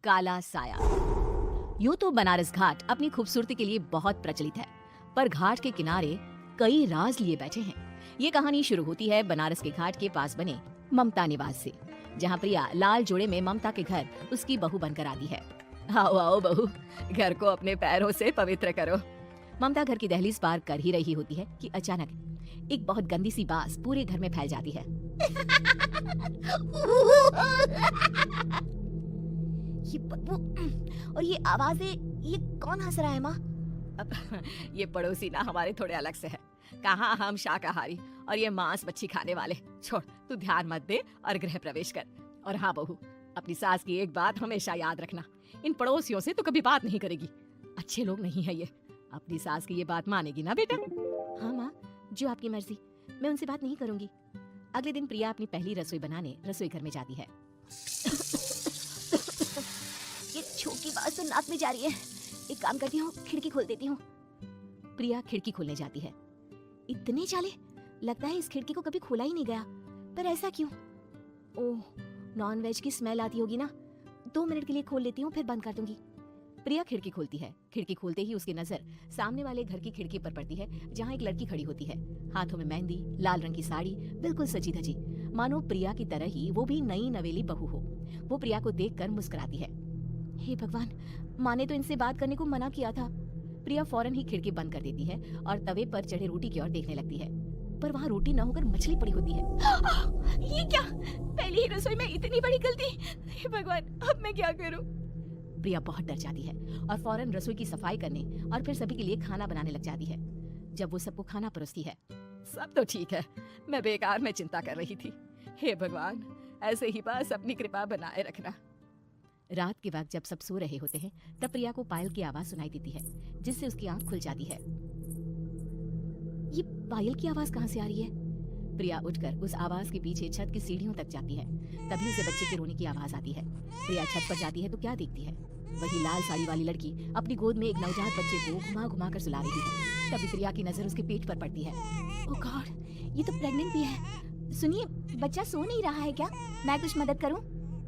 काला साया। यूं तो बनारस घाट अपनी खूबसूरती के लिए बहुत प्रचलित है, पर घाट के किनारे कई राज लिए बैठे हैं। ये कहानी शुरू होती है बनारस के घाट के पास बने ममता निवास से, जहाँ प्रिया लाल जोड़े में ममता के घर उसकी बहू बनकर आती है। आओ आओ बहू, घर को अपने पैरों से पवित्र करो। ममता घर की दहलीज पार कर ही रही होती है कि अचानक एक बहुत गंदी सी बास पूरे घर में फैल जाती है। ये बदबू और ये आवाजें, ये कौन हंस रहा है माँ? ये पड़ोसी ना हमारे थोड़े अलग से है। कहाँ हम शाकाहारी और ये मांस मच्छी खाने वाले। छोड़, तू ध्यान मत दे और गृह प्रवेश कर। और हाँ बहू, अपनी सास की एक बात हमेशा याद रखना, इन पड़ोसियों से तो कभी बात नहीं करेगी। अच्छे लोग नहीं है ये। अपनी सास की ये बात मानेगी ना बेटा? हाँ माँ, जो आपकी मर्जी, मैं उनसे बात नहीं करूंगी। अगले दिन प्रिया अपनी पहली रसोई बनाने रसोई घर में जाती है। ये छोटी बात तो नाक में जा रही है। एक काम करती हूँ, खिड़की खोल देती हूँ। प्रिया खिड़की खोलने जाती है। इतने चाले, लगता है इस खिड़की को कभी खोला ही नहीं गया। पर ऐसा क्यों? ओह, नॉन वेज की स्मेल आती होगी ना। 2 मिनट के लिए खोल लेती हूँ, फिर बंद कर दूंगी। प्रिया खिड़की खोलती है। खिड़की खोलते ही उसकी नजर सामने वाले घर की खिड़की पर पड़ती है, जहाँ एक लड़की खड़ी होती है। हाथों में मेहंदी, लाल रंग की साड़ी, बिल्कुल सजी धजी, मानो प्रिया की तरह ही वो भी नई नवेली बहू हो। वो प्रिया को देखकर मुस्कुराती है। हे भगवान, माँ ने तो इनसे बात करने को मना किया था। प्रिया फौरन ही खिड़की बंद कर देती है और तवे पर चढ़े रोटी की ओर देखने लगती है, पर वहाँ रोटी न होकर मछली पड़ी होती है। ये क्या? पहली ही रसोई में इतनी बड़ी गलती। हे भगवान, अब मैं क्या करूं? प्रिया बहुत डर जाती है और फौरन रसोई की सफाई करने और फिर सभी के लिए खाना बनाने लग जाती है। जब वो सबको खाना परोसती है, सब तो ठीक है, मैं बेकार में चिंता कर रही थी। हे भगवान, ऐसे ही बस अपनी कृपा बनाए रखना। रात के वक्त जब सब सो रहे होते हैं, तब प्रिया को पायल की आवाज सुनाई देती है, जिससे उसकी आंख खुल जाती है। ये पायल की आवाज कहाँ से आ रही है? प्रिया उठकर उस आवाज के पीछे छत की सीढ़ियों तक जाती है। तभी उसे बच्चे के रोने की आवाज आती है। प्रिया छत पर जाती है तो क्या देखती है? वही लाल साड़ी वाली लड़की अपनी गोद में एक नवजात बच्चे को घुमा घुमा कर सुला रही है। तभी प्रिया की नजर उसके पेट पर पड़ती है। ओह गॉड, ये तो प्रेग्नेंट भी है। सुनिए, बच्चा सो नहीं रहा है क्या? मैं कुछ मदद करूं?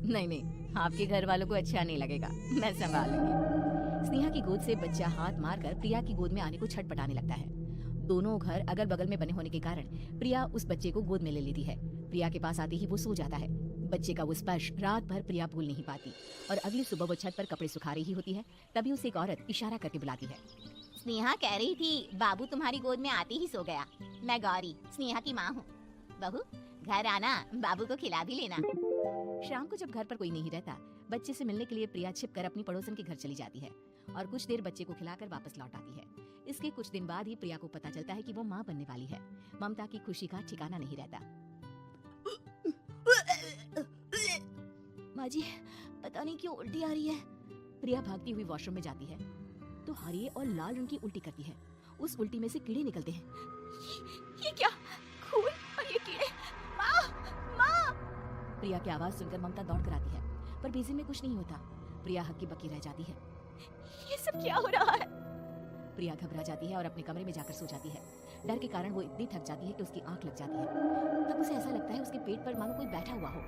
नहीं, आपके घर वालों को अच्छा नहीं लगेगा, मैं संभाल लूंगी। स्नेहा की गोद से बच्चा हाथ मारकर प्रिया की गोद में आने को छटपटाने लगता है। दोनों घर अगल बगल में बने होने के कारण प्रिया उस बच्चे को गोद में ले लेती है। प्रिया के पास आते ही वो सो जाता है। बच्चे का वो स्पर्श रात भर प्रिया भूल नहीं पाती और अगली सुबह वो छत पर कपड़े सुखा रही होती है। तभी उसे एक औरत इशारा करके बुलाती है। स्नेहा कह रही थी बाबू तुम्हारी गोद में आते ही सो गया। मैं गौरी, स्नेहा की माँ हूँ। बहू, घर आना, बाबू को खिला भी लेना। शाम को जब घर पर कोई नहीं रहता, बच्चे से मिलने के लिए प्रिया छिपकर अपनी पड़ोसन के घर चली जाती है और कुछ देर बच्चे को खिलाकर वापस लौट आती है। इसके कुछ दिन बाद ही प्रिया को पता चलता है कि वो माँ बनने वाली है। ममता की खुशी का ठिकाना नहीं रहता। माँ जी, पता नहीं क्यों उल्टी आ रही है। प्रिया भागती हुई वॉशरूम में जाती है तो हरे और लाल रंग की उल्टी करती है। उस उल्टी में से कीड़े निकलते हैं। ये क्या? खून और ये कीड़े! माँ, माँ! प्रिया की आवाज सुनकर ममता दौड़ कर आती है, पर बेसिन में कुछ नहीं होता। प्रिया हक्की बक्की रह जाती है। ये सब क्या हो रहा है? प्रिया घबरा जाती है और अपने कमरे में जाकर सो जाती है। डर के कारण वो इतनी थक जाती है कि उसकी आंख लग जाती है। तब उसे ऐसा लगता है उसके पेट पर मानो कोई बैठा हुआ हो।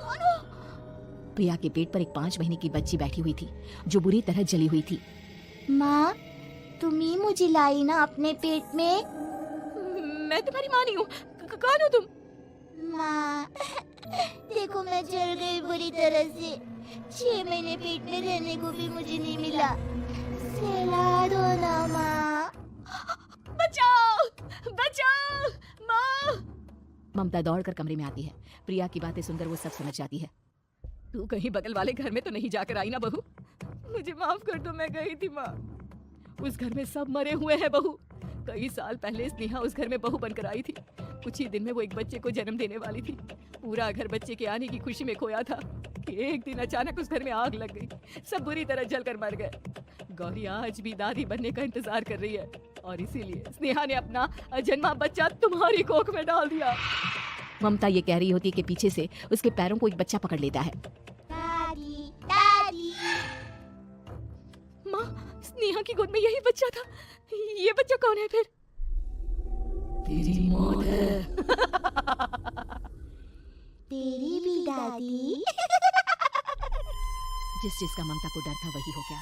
कौन हो? प्रिया के पेट पर एक 5 महीने की बच्ची बैठी हुई थी, जो बुरी तरह जली हुई थी। माँ, तुम ही मुझे लाई ना अपने पेट में? मैं तुम्हारी माँ नहीं हूँ। कौन हो तुम? माँ, देखो मैं जल गई बुरी तरह से। 6 महीने पेट में रहने को भी मुझे नहीं मिला। सहला दो ना माँ। बचाओ, बचाओ, माँ! ममता दौड़कर कमरे में आती है। प्रिया की बातें सुनकर वो सब समझ जाती है। तू कहीं बगल वाले घर में तो नहीं जाकर आई ना बहू? मुझे माफ कर दो, मैं गई थी माँ। उस घर में सब मरे हुए हैं बहू। कई साल पहले स्नेहा उस घर में बहू बनकर आई थी। कुछ ही दिन में वो एक बच्चे को जन्म देने वाली थी। पूरा घर बच्चे के आने की खुशी में खोया था कि एक दिन अचानक उस घर में आग लग गई। सब बुरी तरह जलकर मर गए। गौरी आज भी दादी बनने का इंतजार कर रही है और इसीलिए स्नेहा ने अपना अजन्मा बच्चा तुम्हारी कोख में डाल दिया। ममता ये कह रही होती है कि पीछे से उसके पैरों को एक बच्चा पकड़ लेता है। दादी, दादी। माँ, स्नेहा की गोद में यही बच्चा था। ये बच्चा कौन है फिर? तेरी मौत है। तेरी भी दादी। जिस चीज का ममता को डर था वही हो गया।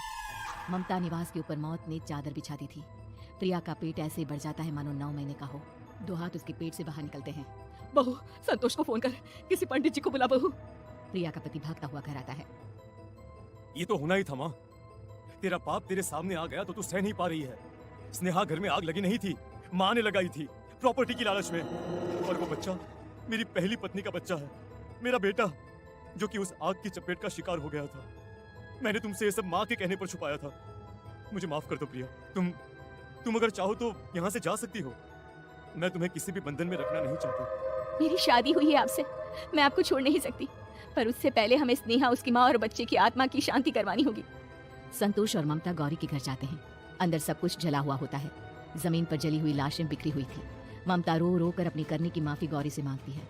ममता निवास के ऊपर मौत ने चादर बिछा दी थी। प्रिया का पेट ऐसे बढ़ जाता है मानो 9 महीने का हो। 2 हाथ उसके पेट से बाहर निकलते हैं। बहू, संतोष को फोन कर, किसी पंडित जी को बुला बहू। प्रिया का पति भागता हुआ घर आता है। ये तो होना ही था माँ। तेरा बाप तेरे सामने आ गया तो तू सह नहीं पा रही है। स्नेहा घर में आग लगी नहीं थी, माँ ने लगाई थी, प्रॉपर्टी की लालच में। और वो बच्चा मेरी पहली पत्नी का बच्चा है, मेरा बेटा, जो कि उस आग की चपेट का शिकार हो गया था। मैंने तुमसे ये सब माँ के कहने पर छुपाया था। मुझे माफ कर दो प्रिया। तुम अगर चाहो तो यहाँ से जा सकती हो। मैं तुम्हें किसी भी बंधन में रखना नहीं चाहता। मेरी शादी हुई है आपसे, मैं आपको छोड़ नहीं सकती, पर उससे पहले हमें स्नेहा, उसकी माँ और बच्चे की आत्मा की शांति करवानी होगी। संतोष और ममता गौरी के घर जाते हैं। अंदर सब कुछ जला हुआ होता है। जमीन पर जली हुई लाशें बिखरी हुई थी। ममता रो रो कर अपनी करने की माफी गौरी से मांगती है।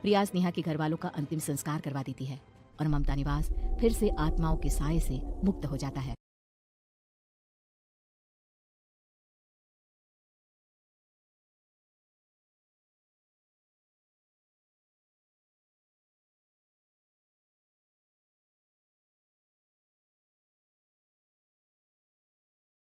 प्रिया स्नेहा के घर वालों का अंतिम संस्कार करवा देती है और ममता निवास फिर से आत्माओं के साए से मुक्त हो जाता है।